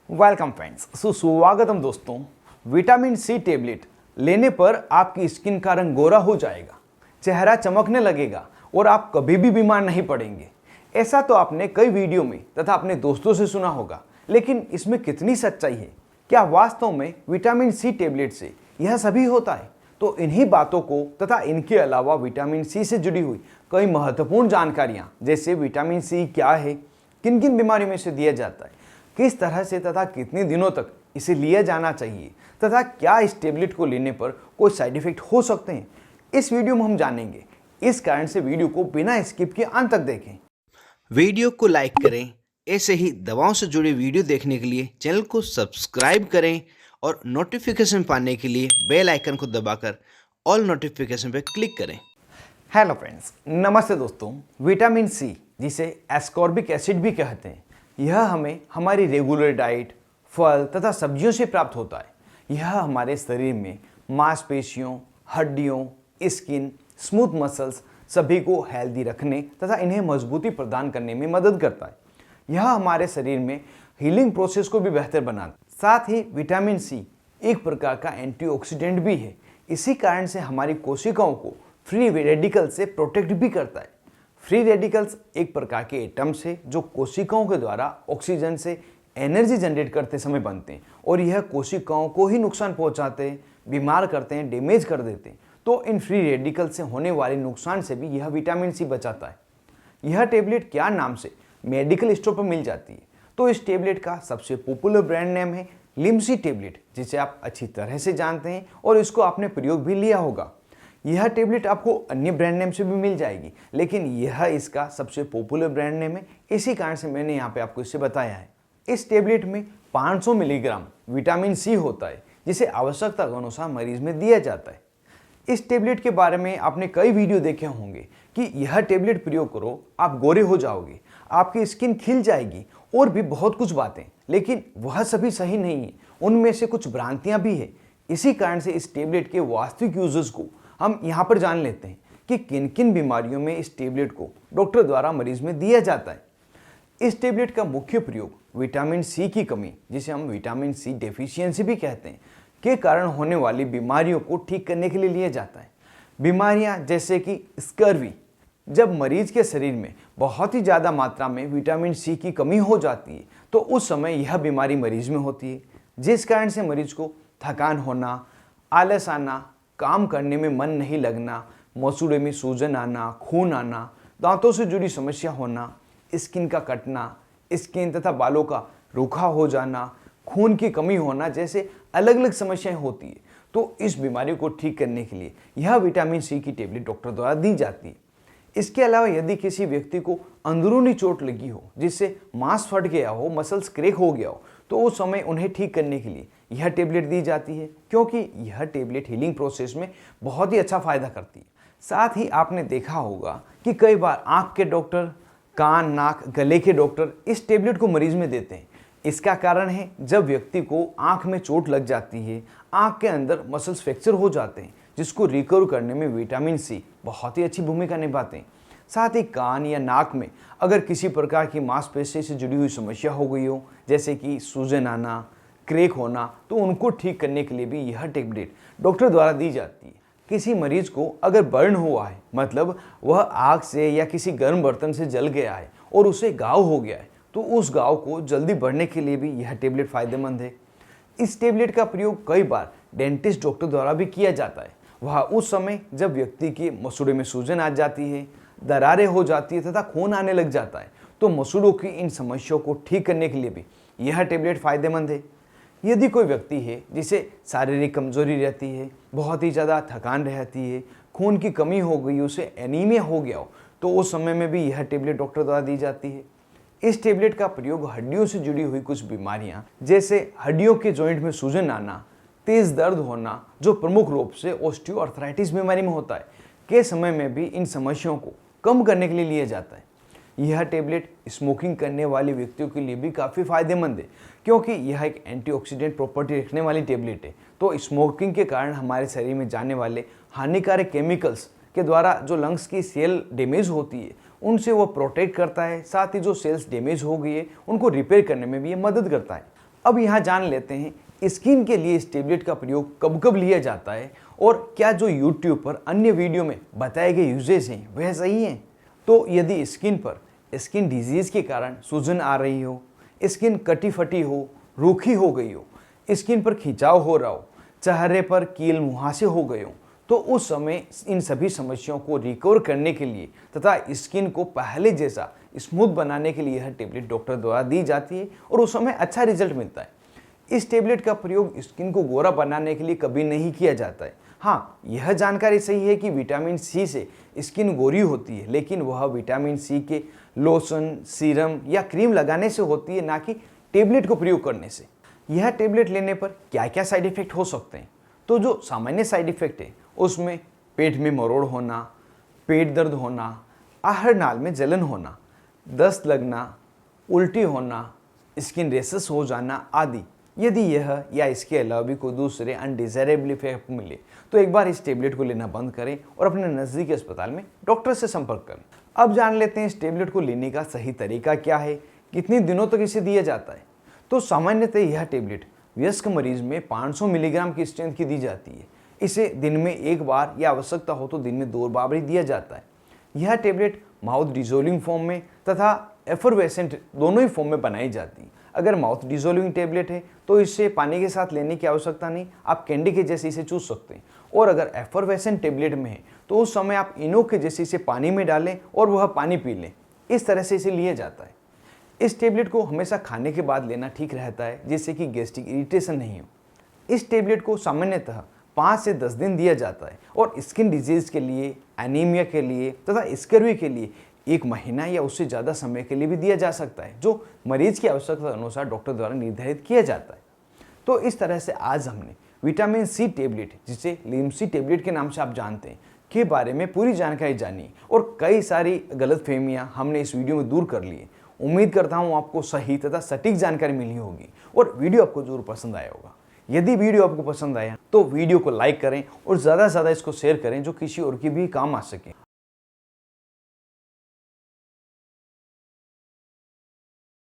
Welcome friends, सुस्वागतम दोस्तों। Vitamin C tablet लेने पर आपकी स्किन का रंग गोरा हो जाएगा, चेहरा चमकने लगेगा और आप कभी भी बीमार नहीं पड़ेंगे। ऐसा तो आपने कई वीडियो में तथा अपने दोस्तों से सुना होगा, लेकिन इसमें कितनी सच्चाई है? क्या वास्तव में विटामिन सी टेबलेट से यह सभी होता है? तो इन्हीं बातों को तथा इनके अलावा विटामिन सी से जुड़ी हुई कई महत्वपूर्ण जानकारियां, जैसे विटामिन सी क्या है, किन किन बीमारियों में से दिया जाता है, किस तरह से तथा कितने दिनों तक इसे लिया जाना चाहिए तथा क्या इस टेबलेट को लेने पर कोई साइड इफेक्ट हो सकते हैं, इस वीडियो में हम जानेंगे। इस कारण से वीडियो को बिना स्किप के अंत तक देखें। वीडियो को लाइक करें। ऐसे ही दवाओं से जुड़े वीडियो देखने के लिए चैनल को सब्सक्राइब करें और नोटिफिकेशन पाने के लिए बेल आइकन को दबाकर ऑल नोटिफिकेशन पर क्लिक करें। हेलो फ्रेंड्स, नमस्ते दोस्तों। विटामिन सी, जिसे एस्कॉर्बिक एसिड भी कहते हैं, यह हमें हमारी रेगुलर डाइट, फल तथा सब्जियों से प्राप्त होता है। यह हमारे शरीर में मांसपेशियों, हड्डियों, स्किन, स्मूथ मसल्स सभी को हेल्दी रखने तथा इन्हें मजबूती प्रदान करने में मदद करता है। यह हमारे शरीर में हीलिंग प्रोसेस को भी बेहतर बनाता है। साथ ही विटामिन सी एक प्रकार का एंटीऑक्सीडेंट भी है। इसी कारण से हमारी कोशिकाओं को फ्री रेडिकल से प्रोटेक्ट भी करता है। फ्री रेडिकल्स एक प्रकार के एटम्स है जो कोशिकाओं के द्वारा ऑक्सीजन से एनर्जी जनरेट करते समय बनते हैं और यह कोशिकाओं को ही नुकसान पहुंचाते हैं, बीमार करते हैं, डैमेज कर देते हैं। तो इन फ्री रेडिकल से होने वाले नुकसान से भी यह विटामिन सी बचाता है। यह टेबलेट क्या नाम से मेडिकल स्टोर पर मिल जाती है। तो इस टेबलेट का सबसे पॉपुलर ब्रांड नेम है लिमसी टेबलेट, जिसे आप अच्छी तरह से जानते हैं और इसको आपने प्रयोग भी लिया होगा। यह टेबलेट आपको अन्य ब्रांड नेम से भी मिल जाएगी, लेकिन यह इसका सबसे पॉपुलर ब्रांड नेम है। इसी कारण से मैंने यहाँ पे आपको इससे बताया है। इस टेबलेट में 500 मिलीग्राम विटामिन सी होता है, जिसे आवश्यकता के अनुसार मरीज में दिया जाता है। इस टेबलेट के बारे में आपने कई वीडियो देखे होंगे कि यह टेबलेट प्रयोग करो, आप गोरे हो जाओगे, आपकी स्किन खिल जाएगी और भी बहुत कुछ बातें, लेकिन वह सभी सही नहीं है। उनमें से कुछ भ्रांतियां भी है। इसी कारण से इस टेबलेट के वास्तविक यूजर्स को हम यहाँ पर जान लेते हैं कि किन किन बीमारियों में इस टेबलेट को डॉक्टर द्वारा मरीज में दिया जाता है। इस टेबलेट का मुख्य प्रयोग विटामिन सी की कमी, जिसे हम विटामिन सी डेफिशिएंसी भी कहते हैं, के कारण होने वाली बीमारियों को ठीक करने के लिए लिया जाता है। बीमारियां जैसे कि स्कर्वी, जब मरीज के शरीर में बहुत ही ज़्यादा मात्रा में विटामिन सी की कमी हो जाती है तो उस समय यह बीमारी मरीज में होती है, जिस कारण से मरीज को थकान होना, आलस आना, काम करने में मन नहीं लगना, मसूड़े में सूजन आना, खून आना, दांतों से जुड़ी समस्या होना, स्किन का कटना, स्किन तथा बालों का रूखा हो जाना, खून की कमी होना जैसे अलग अलग समस्याएं होती है। तो इस बीमारी को ठीक करने के लिए यह विटामिन सी की टेबलेट डॉक्टर द्वारा दी जाती है। इसके अलावा यदि किसी व्यक्ति को अंदरूनी चोट लगी हो, जिससे मांस फट गया हो, मसल्स क्रैक हो गया हो, तो उस समय उन्हें ठीक करने के लिए यह टेबलेट दी जाती है, क्योंकि यह टेबलेट हीलिंग प्रोसेस में बहुत ही अच्छा फायदा करती है। साथ ही आपने देखा होगा कि कई बार आंख के डॉक्टर, कान, नाक, गले के डॉक्टर इस टेबलेट को मरीज में देते हैं। इसका कारण है जब व्यक्ति को आंख में चोट लग जाती है, आंख के अंदर मसल्स फ्रैक्चर हो जाते हैं, जिसको रिकवर करने में विटामिन सी बहुत ही अच्छी भूमिका निभाते हैं। साथ ही कान या नाक में अगर किसी प्रकार की मांसपेशी से जुड़ी हुई समस्या हो गई हो, जैसे कि सूजन आना, क्रैक होना, तो उनको ठीक करने के लिए भी यह टेबलेट डॉक्टर द्वारा दी जाती है। किसी मरीज को अगर बर्न हुआ है, मतलब वह आग से या किसी गर्म बर्तन से जल गया है और उसे घाव हो गया है, तो उस घाव को जल्दी बढ़ने के लिए भी यह टेबलेट फायदेमंद है। इस टेबलेट का प्रयोग कई बार डेंटिस्ट डॉक्टर द्वारा भी किया जाता है। वह उस समय जब व्यक्ति के मसूड़े में सूजन आ जाती है, दरारें हो जाती है तथा खून आने लग जाता है, तो मसूड़ों की इन समस्याओं को ठीक करने के लिए भी यह टेबलेट फायदेमंद है। यदि कोई व्यक्ति है जिसे शारीरिक कमजोरी रहती है, बहुत ही ज़्यादा थकान रहती है, खून की कमी हो गई, उसे एनीमिया हो गया हो, तो उस समय में भी यह टेबलेट डॉक्टर द्वारा दी जाती है। इस टेबलेट का प्रयोग हड्डियों से जुड़ी हुई कुछ बीमारियां, जैसे हड्डियों के जॉइंट में सूजन आना, तेज दर्द होना, जो प्रमुख रूप से ऑस्टियोआर्थराइटिस बीमारी में होता है, के समय में भी इन समस्याओं को कम करने के लिए लिया जाता है। यह टेबलेट स्मोकिंग करने वाले व्यक्तियों के लिए भी काफ़ी फायदेमंद है, क्योंकि यह एक एंटीऑक्सीडेंट प्रॉपर्टी रखने वाली टेबलेट है। तो स्मोकिंग के कारण हमारे शरीर में जाने वाले हानिकारक केमिकल्स के द्वारा जो लंग्स की सेल डैमेज होती है, उनसे वो प्रोटेक्ट करता है। साथ ही जो सेल्स डैमेज हो गई है उनको रिपेयर करने में भी ये मदद करता है। अब यहाँ जान लेते हैं स्किन के लिए इस टेबलेट का प्रयोग कब कब लिया जाता है और क्या जो यूट्यूब पर अन्य वीडियो में बताए गए यूजेस हैं वह सही हैं। तो यदि स्किन पर स्किन डिजीज़ के कारण सूजन आ रही हो, स्किन कटी फटी हो, रूखी हो गई हो, स्किन पर खिंचाव हो रहा हो, चेहरे पर कील मुहासे हो गए हो, तो उस समय इन सभी समस्याओं को रिकवर करने के लिए तथा स्किन को पहले जैसा स्मूथ बनाने के लिए यह टेबलेट डॉक्टर द्वारा दी जाती है और उस समय अच्छा रिजल्ट मिलता है। इस टेबलेट का प्रयोग स्किन को गोरा बनाने के लिए कभी नहीं किया जाता है। हाँ, यह जानकारी सही है कि विटामिन सी से स्किन गोरी होती है, लेकिन वह विटामिन सी के लोशन, सीरम या क्रीम लगाने से होती है, ना कि टेबलेट को प्रयोग करने से। यह टेबलेट लेने पर क्या क्या साइड इफेक्ट हो सकते हैं? तो जो सामान्य साइड इफेक्ट है उसमें पेट में मरोड़ होना, पेट दर्द होना, आहार नाल में जलन होना, दस्त लगना, उल्टी होना, स्किन रेशेस हो जाना आदि। यदि यह या इसके अलावा भी कोई दूसरे अनडिजायरेबल इफेक्ट मिले तो एक बार इस टेबलेट को लेना बंद करें और अपने नज़दीकी अस्पताल में डॉक्टर से संपर्क करें। अब जान लेते हैं इस टेबलेट को लेने का सही तरीका क्या है, कितने दिनों तक इसे दिया जाता है। तो सामान्यतः यह टेबलेट वयस्क मरीज में 500 मिलीग्राम की स्ट्रेंथ की दी जाती है। इसे दिन में एक बार या आवश्यकता हो तो दिन में 2 बार भी दिया जाता है। यह टेबलेट माउथ डिजोल्विंग फॉर्म में तथा एफरवेसेंट दोनों ही फॉर्म में बनाई जाती है। अगर माउथ डिजोल्विंग टेबलेट है तो इसे पानी के साथ लेने की आवश्यकता नहीं, आप कैंडी के जैसे इसे चूस सकते हैं। और अगर एफरवेसेंट टेबलेट में है तो उस समय आप इनो के जैसे इसे पानी में डालें और वह पानी पी लें। इस तरह से इसे लिया जाता है। इस टेबलेट को हमेशा खाने के बाद लेना ठीक रहता है, जिससे कि गैस्ट्रिक इरिटेशन नहीं हो। इस टेबलेट को सामान्यतः 5 से 10 दिन दिया जाता है और स्किन डिजीज के लिए, एनीमिया के लिए तथा स्कर्वी के लिए 1 महीना या उससे ज़्यादा समय के लिए भी दिया जा सकता है, जो मरीज की आवश्यकता अनुसार डॉक्टर द्वारा निर्धारित किया जाता है। तो इस तरह से आज हमने विटामिन सी टेबलेट, जिसे लिमसी टेबलेट के नाम से आप जानते हैं, के बारे में पूरी जानकारी जानी और कई सारी गलतफहमियां हमने इस वीडियो में दूर कर ली। उम्मीद करता हूं आपको सही तथा सटीक जानकारी मिली होगी और वीडियो आपको जरूर पसंद आया होगा। यदि वीडियो आपको पसंद आया तो वीडियो को लाइक करें और ज़्यादा से ज़्यादा इसको शेयर करें, जो किसी और की भी काम आ सके।